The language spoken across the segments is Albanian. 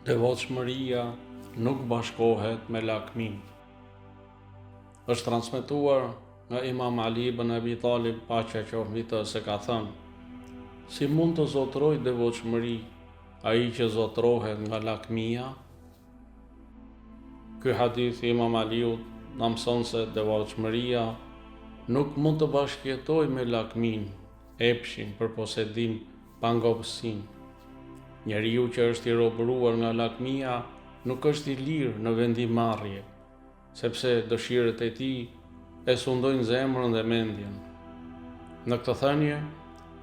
Devotshmëria nuk bashkohet me lakmin. Është transmetuar nga Imam Ali ibn Abi Talib, paqja qoftë mbi të, se ka thënë: si mund të zotroj devotshmëri ai që zotrohet nga lakmia? Ky hadith i Imam Aliut na mëson se devotshmëria nuk mund të bashkëjetoj me lakmin, epshin, përposedim, pangopsin. Njeriu që është i robëruar nga lakmia nuk është i lirë në vendimarrje, sepse dëshirët e tij e sundojnë zemrën dhe mendjen. Në këtë thënie,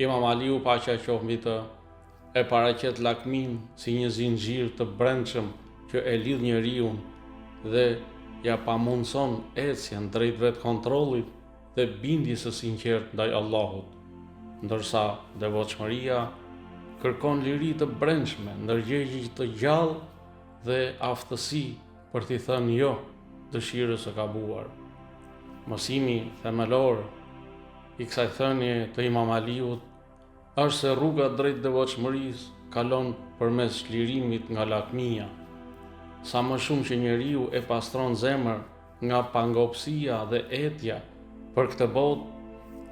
Imam Aliu, paqja qoftë mbi të, e paraqet lakmin si një zinxhir të brendshëm që e lidh njeriu dhe ja pamundson ecjen drejt vetë kontrollit dhe bindjes së sinqertë ndaj Allahut, ndërsa devotshmëria kërkon liri të brendshme, ndërgjegjje të gjallë dhe aftësi për t'i thënë jo dëshirës së gabuar. Mësimi themelor i kësaj thënie të Imam Aliut është se rruga drejt devotshmërisë kalon përmes çlirimit nga lakmia. Sa më shumë që njeriu e pastron zemër nga pangopsia dhe etja për këtë botë,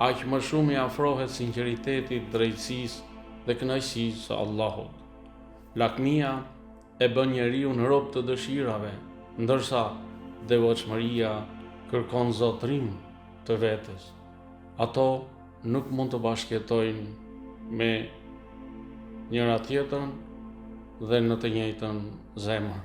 aq më shumë i afrohet sinqeritetit, drejtësisë dhe kënaqësisë së Allahut. Lakmia e bën njeriu në rob të dëshirave, ndërsa devotshmëria kërkon zotrim të vetes. Ato nuk mund të bashkëjetojnë me njëra tjetrën dhe në të njëjtën zemër.